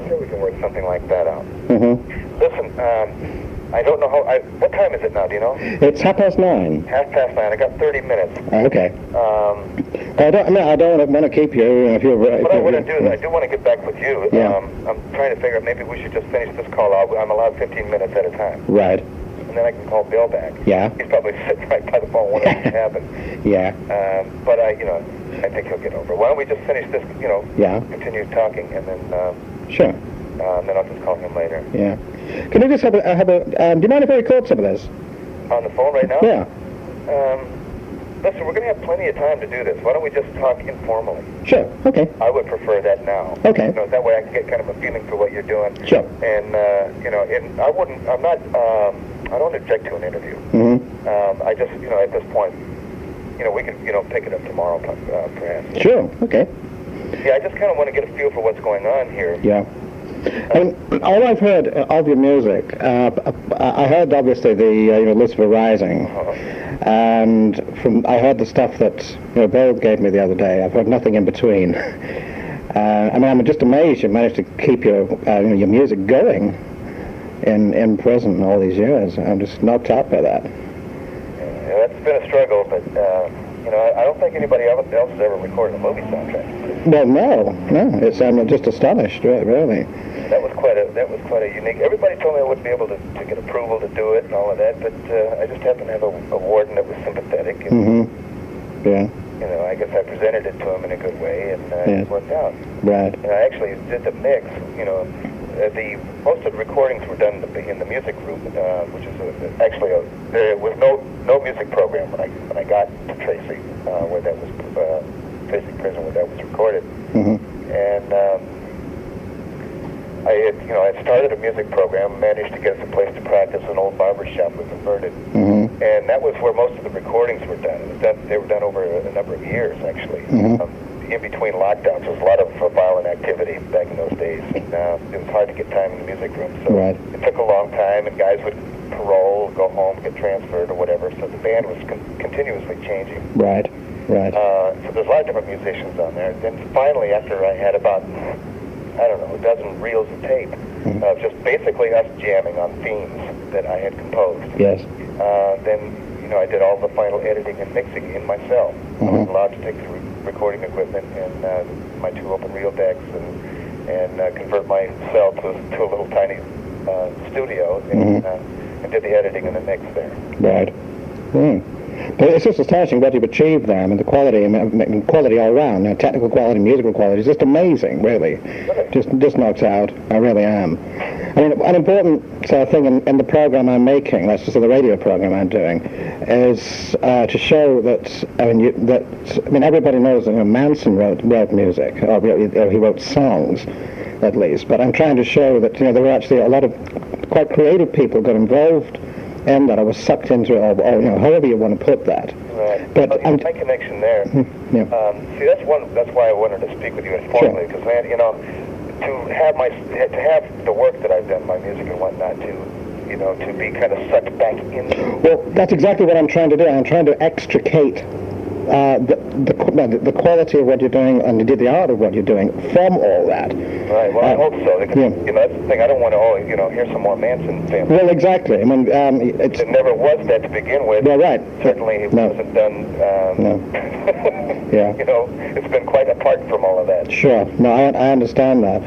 sure we can work something like that out. Mm-hmm. Listen, I don't know how. What time is it now? Do you know? It's 9:30. 9:30. I got 30 minutes. Okay. I don't want to keep you. If you're. What I want to do is I do want to get back with you. Yeah. I'm trying to figure out maybe we should just finish this call out. I'm allowed 15 minutes at a time. Right. And then I can call Bill back. Yeah. He's probably sitting right by the phone when it happens. Yeah. But I think he'll get over it. Why don't we just finish this? Yeah. Continue talking, and then. Sure. And then I'll just call him later. Yeah. Can I just have a do you mind if I record some of this? On the phone right now? Yeah. Listen, we're going to have plenty of time to do this. Why don't we just talk informally? Sure. Okay. I would prefer that now. Okay. That way I can get kind of a feeling for what you're doing. Sure. And, I don't object to an interview. Mm-hmm. I just, at this point, we can, pick it up tomorrow, perhaps. Sure. Okay. Yeah, I just kind of want to get a feel for what's going on here. Yeah. All I've heard of your music, I heard obviously the Lucifer Rising, and I heard the stuff that Bill gave me the other day. I've heard nothing in between. I'm just amazed you managed to keep your music going in prison all these years. I'm just knocked out by that. Yeah, that's been a struggle, but I don't think anybody else has ever recorded a movie soundtrack. Well, no, it's I'm just astonished, really. That was quite a unique. Everybody told me I wouldn't be able to get approval to do it and all of that, but I just happened to have a warden that was sympathetic, and yeah. I guess I presented it to him in a good way, and it worked out. Right. And I actually did the mix. Most of the recordings were done in the music room, which is there was no music program when I got to Tracy, where that was Tracy Prison, where that was recorded, and. I had started a music program, managed to get us a place to practice. An old barber shop we converted, and that was where most of the recordings were done. They were done over a number of years, actually. In between lockdowns, there was a lot of violent activity back in those days, and it was hard to get time in the music room. So it took a long time, and guys would parole, go home, get transferred, or whatever. So the band was continuously changing. Right. So there's a lot of different musicians on there. Then finally, after I had about a dozen reels of tape of just basically us jamming on themes that I had composed. Yes. Then, I did all the final editing and mixing in my cell. I was allowed to take the recording equipment and my 2 open reel decks and convert my cell to a little tiny studio and did the editing and the mix there. Right. But it's just astonishing what you've achieved there. The quality all around, technical quality, musical quality, is just amazing, really. Just knocks out. I really am. An important thing in the program I'm making, that's just the radio program I'm doing, is to show that everybody knows that Manson wrote music, or he wrote songs, at least. But I'm trying to show that there were actually a lot of quite creative people got involved. And that I was sucked into it, or however you want to put that. Right. But my connection there. See, that's why I wanted to speak with you informally, because to have the work that I've done, my music and whatnot, to be kind of sucked back in. Well, that's exactly what I'm trying to do. I'm trying to extricate the quality of what you're doing and indeed the art of what you're doing from all that. Right. Well, I hope so. Because, that's the thing. I don't want to hear some more Manson family. Well, exactly. It never was that to begin with. Yeah, right. Certainly, it wasn't done. Yeah. It's been quite apart from all of that. Sure. No, I understand that.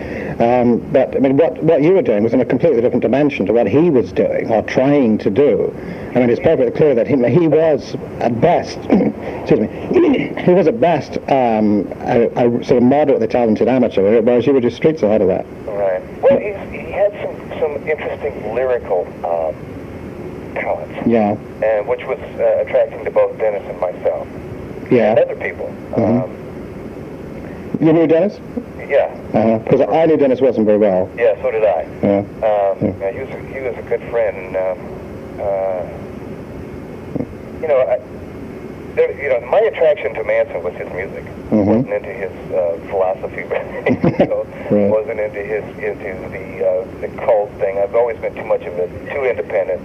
But what you were doing was in a completely different dimension to what he was doing or trying to do. It's perfectly clear that he was at best. Excuse me. He was at best a sort of moderately talented amateur, whereas you were just streets ahead of that. Right. Well, he had some interesting lyrical talents. Yeah. And which was attracting to both Dennis and myself. Yeah. And other people. You knew Dennis? Yeah. Because I knew Dennis wasn't very well. Yeah, so did I. Yeah. He was a good friend, and my attraction to Manson was his music. Wasn't into his philosophy, Right. Wasn't into the cult thing. I've always been too independent,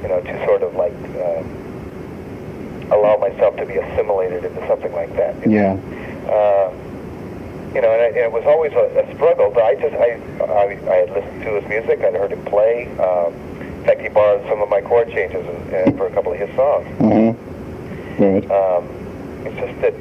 to sort of like allow myself to be assimilated into something like that. Yeah. and it was always a struggle. But I had listened to his music. I'd heard him play. In fact, he borrowed some of my chord changes for a couple of his songs. Right. It's just that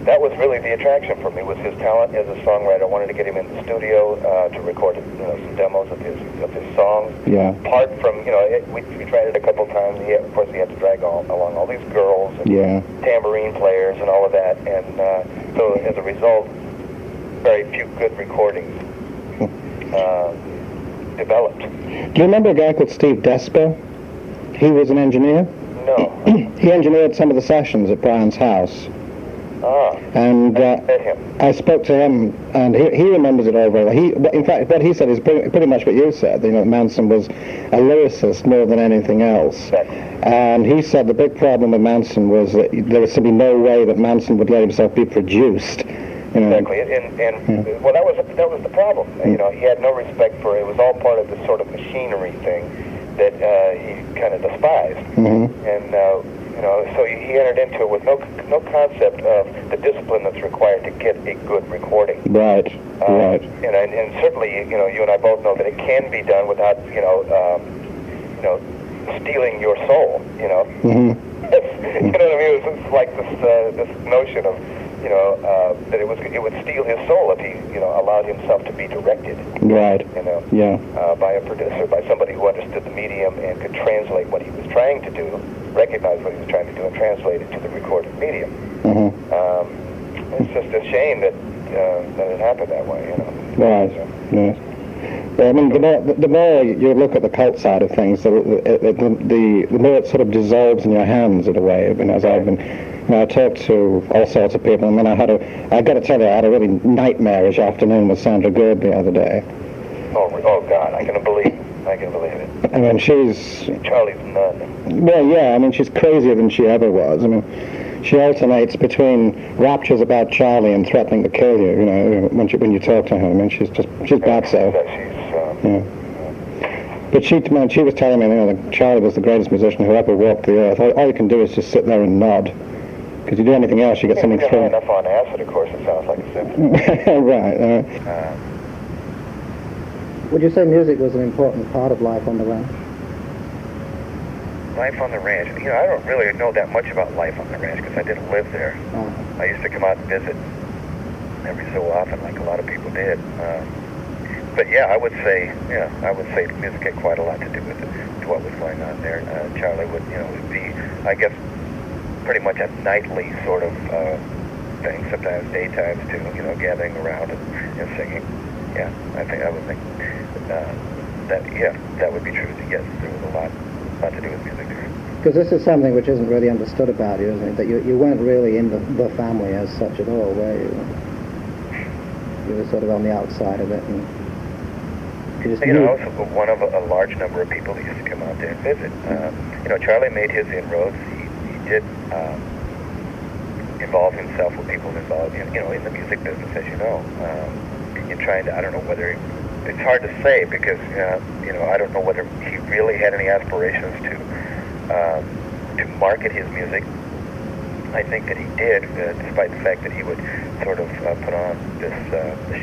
that was really the attraction for me, was his talent as a songwriter. I wanted to get him in the studio to record some demos of his songs. Yeah. Apart from, we tried it a couple times. Of course, he had to drag along all these girls and tambourine players and all of that. And so as a result, very few good recordings developed. Do you remember a guy called Steve Desper? He was an engineer. No. He engineered some of the sessions at Brian's house. And met him. I spoke to him, and he remembers it all very well. In fact, what he said is pretty much what you said. Manson was a lyricist more than anything else. Exactly. And he said the big problem with Manson was that there was simply no way that Manson would let himself be produced. Exactly, and well, that was the problem. He had no respect for it. It was all part of this sort of machinery thing that he kind of despised, and so he entered into it with no concept of the discipline that's required to get a good recording. Right. Right. And certainly, you and I both know that it can be done without, stealing your soul. You know what I mean? It's like this notion of, that it would steal his soul if he, allowed himself to be directed. Right. By a producer, by somebody who understood the medium and could translate what he was trying to do, recognize what he was trying to do, and translate it to the recorded medium. It's just a shame that it happened that way. Right. Yes. Well, I mean, the more you look at the cult side of things, the more it sort of dissolves in your hands in a way. As I've been, I talked to all sorts of people. I mean, I got to tell you, I had a really nightmarish afternoon with Sandra Good the other day. Oh God, I can believe it. I mean, she's Charlie's nun. Well, yeah, I mean, she's crazier than she ever was. I mean, she alternates between raptures about Charlie and threatening to kill you. When you talk to her, I mean, she's bad so. But she was telling me, that Charlie was the greatest musician who ever walked the earth. All you can do is just sit there and nod. Because you do anything else, you get something through. Enough on acid, of course, it sounds like a symphony. Right. Would you say music was an important part of life on the ranch? Life on the ranch. I don't really know that much about life on the ranch because I didn't live there. I used to come out and visit every so often, like a lot of people did. But yeah, I would say music had quite a lot to do with it, to what was going on there. Charlie would, would be, I guess, pretty much a nightly sort of thing, sometimes daytimes too, gathering around and singing. Yeah, I would think that would be true. Yes, there was a lot to do with music there. Because this is something which isn't really understood about you, isn't it? That you weren't really in the family as such at all, were you? You were sort of on the outside of it. And I was one of a large number of people that used to come out there and visit. Charlie made his inroads. He did involve himself with people involved in the music business, as you know. In trying to, I don't know whether it's hard to say because I don't know whether he really had any aspirations to market his music. I think that he did, despite the fact that he would sort of put on this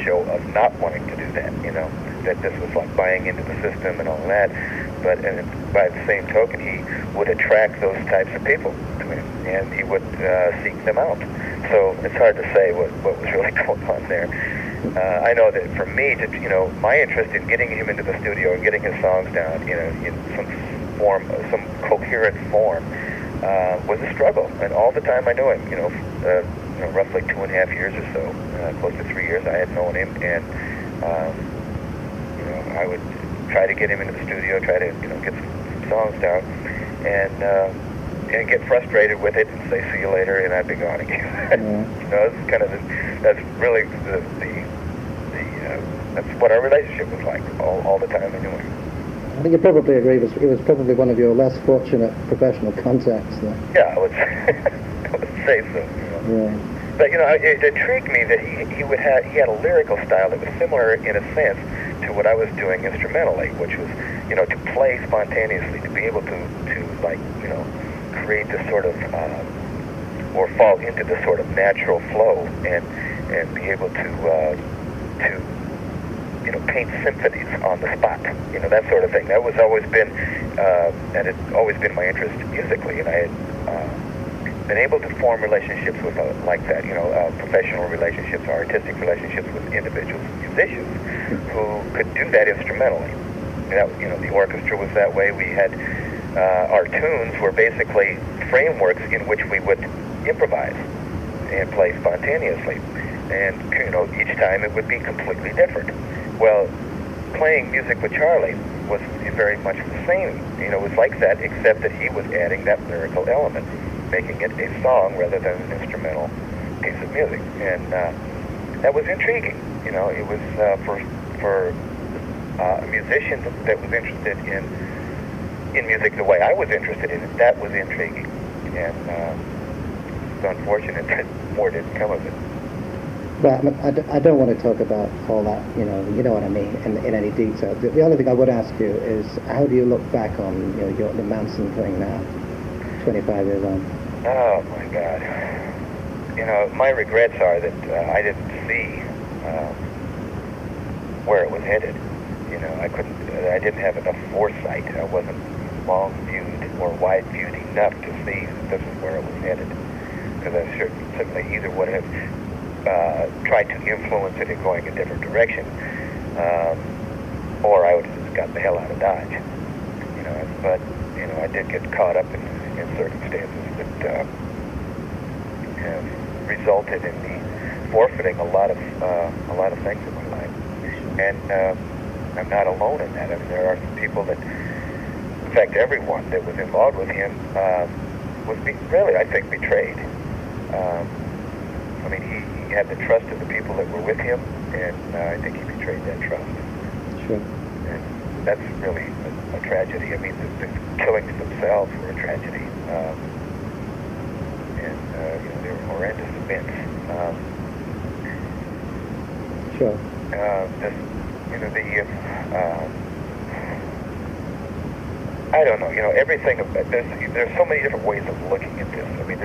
show of not wanting to do that. That this was like buying into the system and all that. But by the same token, he would attract those types of people to him, and he would seek them out. So it's hard to say what was really going on there. I know that for me, my interest in getting him into the studio and getting his songs down, in some coherent form, was a struggle. And all the time I knew him, roughly 2.5 years or so, close to 3 years, I had known him, and I would try to get him into the studio, try to get some songs down, and get frustrated with it and say see you later, and I'd be gone again. It's kind of that's really that's what our relationship was like all the time I knew him. I think you probably agree he was probably one of your less fortunate professional contacts there. Yeah, I would say so. Yeah. But it intrigued me that he had a lyrical style that was similar in a sense to what I was doing instrumentally, which was to play spontaneously, to be able to create this sort of or fall into the sort of natural flow and be able to paint symphonies on the spot, that sort of thing. That was always been, that had always been my interest musically, and I had been able to form relationships with like that, professional relationships, artistic relationships with individuals, musicians, who could do that instrumentally. The orchestra was that way. We had our tunes were basically frameworks in which we would improvise and play spontaneously, and each time it would be completely different. Well, playing music with Charlie was very much the same. It was like that, except that he was adding that lyrical element, making it a song rather than an instrumental piece of music, and that was intriguing. It was for a musician that was interested in music the way I was interested in it. That was intriguing, and it's unfortunate that more didn't come of it. But I don't want to talk about all that, you know what I mean, in any detail. The only thing I would ask you is, how do you look back on the Manson thing now, 25 years on? Oh my God! My regrets are that I didn't see where it was headed. I didn't have enough foresight. I wasn't long-viewed or wide-viewed enough to see that this is where it was headed. Because I certainly either would have tried to influence it in going a different direction, or I would have just gotten the hell out of Dodge. But I did get caught up in circumstances that have resulted in me forfeiting a lot of things in my life, and I'm not alone in that. I mean, there are some people that, in fact, everyone that was involved with him was really, I think, betrayed. I mean, he had the trust of the people that were with him, and I think he betrayed that trust. Sure. And that's really a tragedy. I mean, the killings themselves were a tragedy. And they were horrendous events. Sure. I don't know. Everything. There's so many different ways of looking at this. I mean,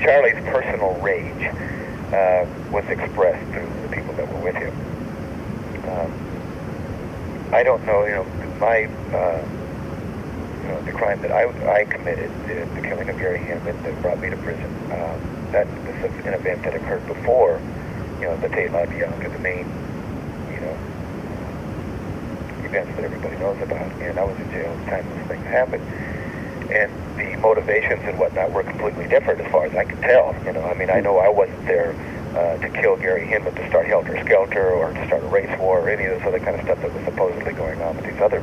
Charlie's personal rage was expressed through the people that were with him. I don't know. The crime that I committed, the killing of Gary Hinman, that brought me to prison. That was an event that occurred before, the Tate LaBianca, the main, events that everybody knows about. And I was in jail at the time those things happened. And the motivations and whatnot were completely different as far as I could tell. I mean, I know I wasn't there to kill Gary Hinman, to start Helter Skelter, or to start a race war, or any of this other kind of stuff that was supposedly going on with these other